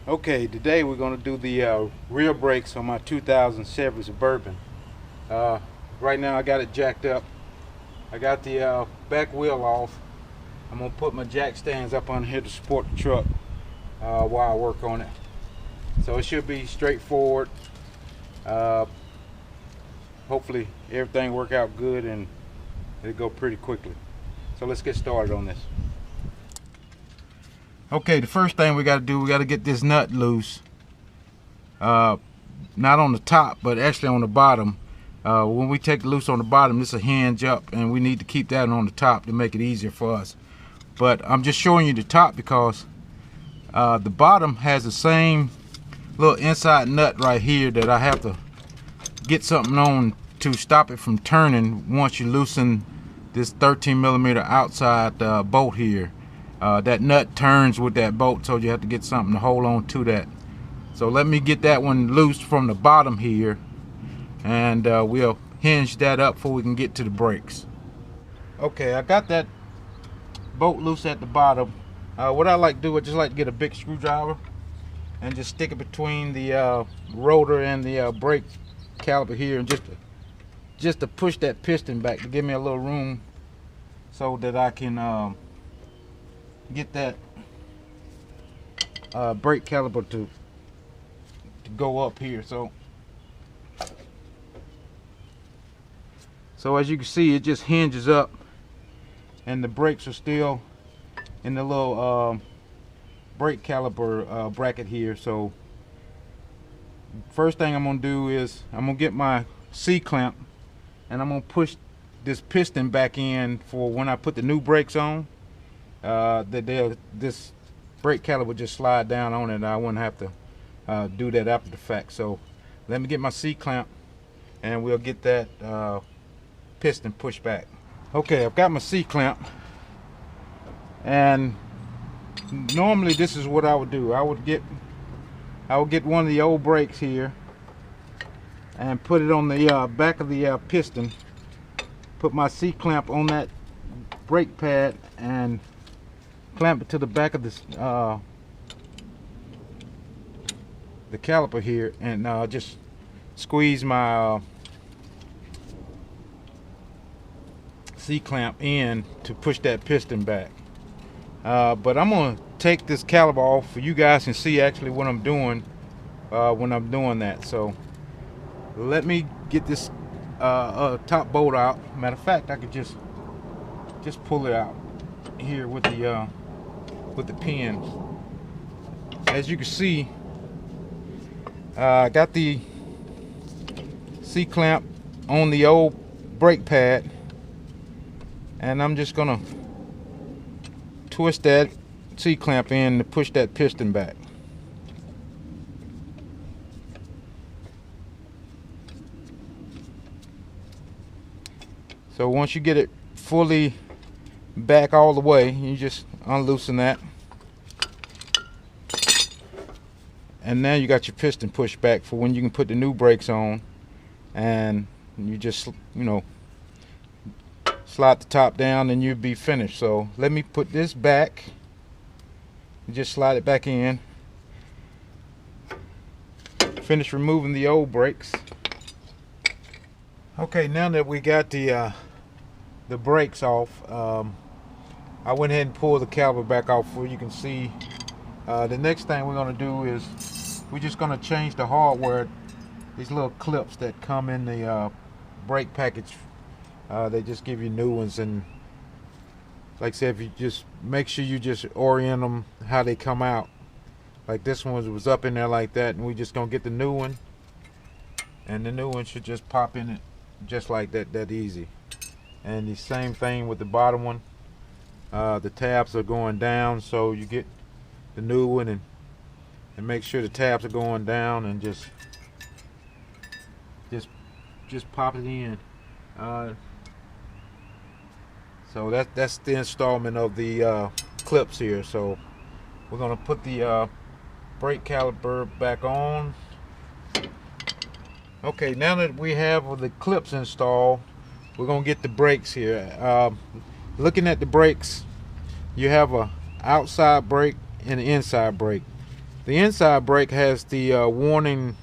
Okay, today we're going to do the rear brakes on my 2000 Chevy Suburban. Uh, right now I got it jacked up. I got the back wheel off. I'm going to put my jack stands up on here to support the truck while I work on it. So it should be straightforward. Uh, Hopefully everything work out good and it'll go pretty quickly. So let's get started on this. Okay, the first thing we got to do, we got to get this nut loose. Not on the top, but actually on the bottom. When we take it loose on the bottom, this will hinge up, and we need to keep that on the top to make it easier for us. But I'm just showing you the top because the bottom has the same little inside nut right here that I have to get something on to stop it from turning once you loosen this 13mm outside bolt here. That nut turns with that bolt, so you have to get something to hold on to that. So let me get that one loose from the bottom here, and we'll hinge that up before we can get to the brakes. Okay, I got that bolt loose at the bottom. What I like to do, I just like to get a big screwdriver and just stick it between the rotor and the brake caliper here, and just to push that piston back to give me a little room so that I can get that brake caliper to go up here. So as you can see, it just hinges up, and the brakes are still in the little brake caliper bracket here. So first thing I'm gonna do is I'm gonna get my C-clamp, and I'm gonna push this piston back in for when I put the new brakes on. This brake caliper would just slide down on it, and I wouldn't have to do that after the fact. So let me get my C-clamp, and we'll get that piston pushed back. Okay, I've got my C-clamp, and normally this is what I would do. I would get one of the old brakes here and put it on the back of the piston, put my C-clamp on that brake pad, and clamp it to the back of this the caliper here, and just squeeze my C-clamp in to push that piston back. But I'm gonna take this caliper off so you guys can see actually what I'm doing when I'm doing that. So let me get this top bolt out. Matter of fact, I could just pull it out here with the pin. As you can see, I got the C-clamp on the old brake pad, and I'm just gonna twist that C-clamp in to push that piston back. So once you get it fully back all the way, you just unloosen that, and now you got your piston pushed back for when you can put the new brakes on, and you just, you know, slide the top down and you'll be finished. So let me put this back, just slide it back in, finish removing the old brakes. Okay, now that we got the brakes off, I went ahead and pulled the caliper back off where you can see. The next thing we're going to do is we're just going to change the hardware, these little clips that come in the brake package. They just give you new ones, and like I said, if you just make sure you just orient them how they come out. Like this one was up in there like that, and we just gonna get the new one, and the new one should just pop in it just like that easy. And the same thing with the bottom one. The tabs are going down, so you get the new one, and make sure the tabs are going down, and just pop it in. So that's the installment of the clips here. So we're gonna put the brake caliper back on. Okay, now that we have the clips installed, we're gonna get the brakes here. Looking at the brakes, you have a outside brake and an inside brake. The inside brake has the warning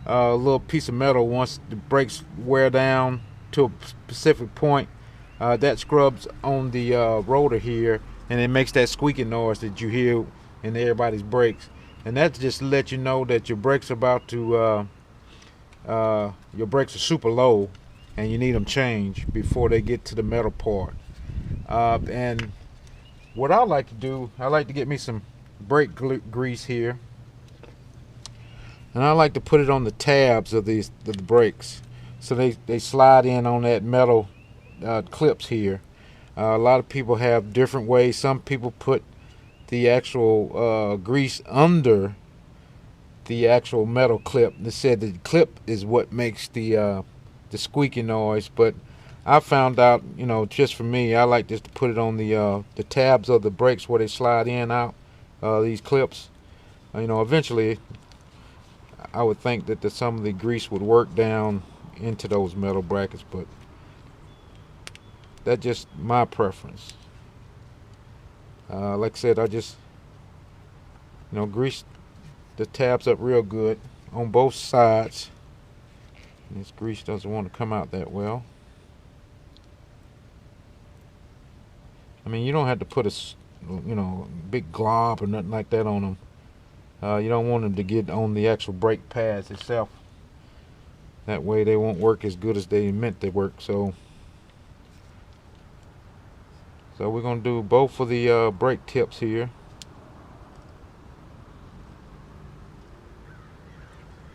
little piece of metal. Once the brakes wear down to a specific point, that scrubs on the rotor here, and it makes that squeaking noise that you hear in everybody's brakes. And that's just to let you know that your brakes are about to your brakes are super low, and you need them changed before they get to the metal part. And what I like to do, I like to get me some brake grease here, and I like to put it on the tabs of the brakes, so they slide in on that metal clips here. A lot of people have different ways. Some people put the actual grease under the actual metal clip. They said the clip is what makes the squeaky noise, but I found out, you know, just for me, I like just to put it on the tabs of the brakes where they slide in out, these clips. You know, eventually I would think that some of the grease would work down into those metal brackets, but that's just my preference. Like I said, I just, you know, grease the tabs up real good on both sides. And this grease doesn't want to come out that well. I mean, you don't have to put a, you know, big glob or nothing like that on them. You don't want them to get on the actual brake pads itself. That way they won't work as good as they meant to work. So we're going to do both of the brake tips here.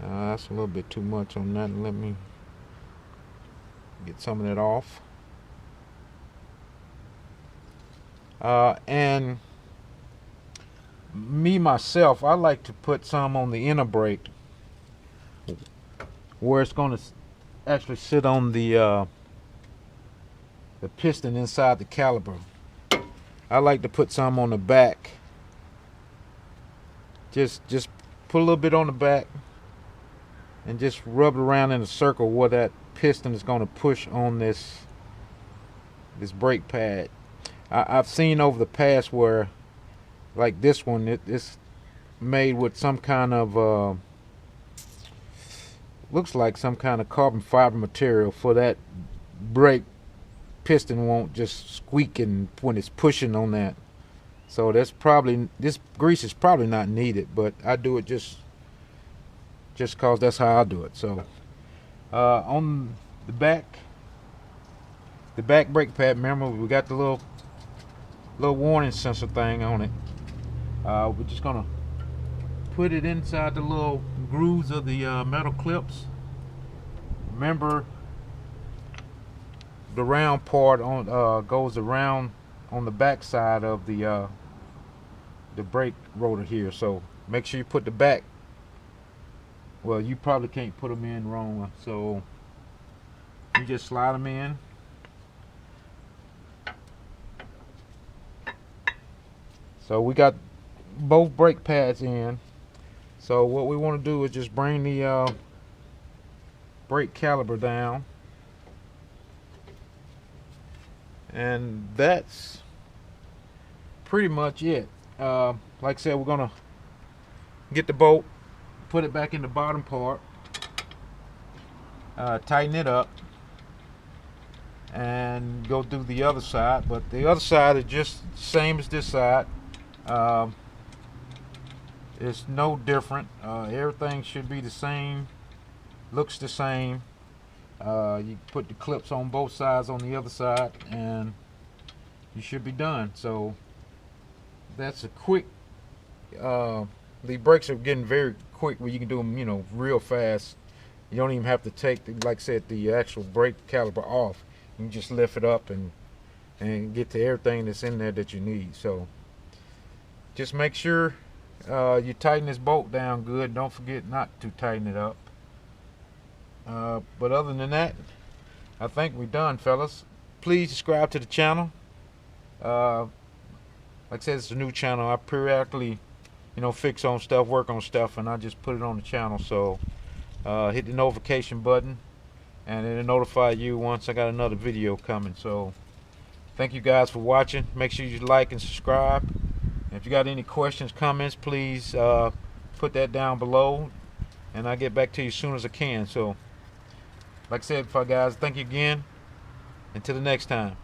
That's a little bit too much on that. Let me get some of that off. And me myself, I like to put some on the inner brake where it's going to actually sit on the piston inside the caliper. I like to put some on the back. Just put a little bit on the back and just rub it around in a circle where that piston is going to push on this brake pad. I've seen over the past where, like this one, it's made with some kind of looks like some kind of carbon fiber material, for that brake piston won't just squeak when it's pushing on that. So that's probably, this grease is probably not needed, but I do it just cause that's how I do it. So on the back brake pad, remember we got the little warning sensor thing on it. We're just gonna put it inside the little grooves of the metal clips. Remember, the round part on goes around on the back side of the brake rotor here. So make sure you put the back. Well, you probably can't put them in wrong, so you just slide them in. So we got both brake pads in. So what we want to do is just bring the brake caliper down, and that's pretty much it. Like I said, we're gonna get the bolt, put it back in the bottom part, tighten it up, and go do the other side. But the other side is just the same as this side. It's no different. Everything should be the same, looks the same. You put the clips on both sides on the other side, and you should be done. So that's a quick, the brakes are getting very quick where you can do them, you know, real fast. You don't even have to take, like I said, the actual brake caliper off. You can just lift it up and get to everything that's in there that you need. So just make sure you tighten this bolt down good. Don't forget not to tighten it up. But other than that, I think we're done, fellas. Please subscribe to the channel. Like I said, it's a new channel. I periodically, you know, fix on stuff, work on stuff, and I just put it on the channel. So hit the notification button, and it'll notify you once I got another video coming. So thank you guys for watching. Make sure you like and subscribe, If you got any questions, comments, please put that down below, and I'll get back to you as soon as I can. So like I said, guys, thank you again. Until the next time.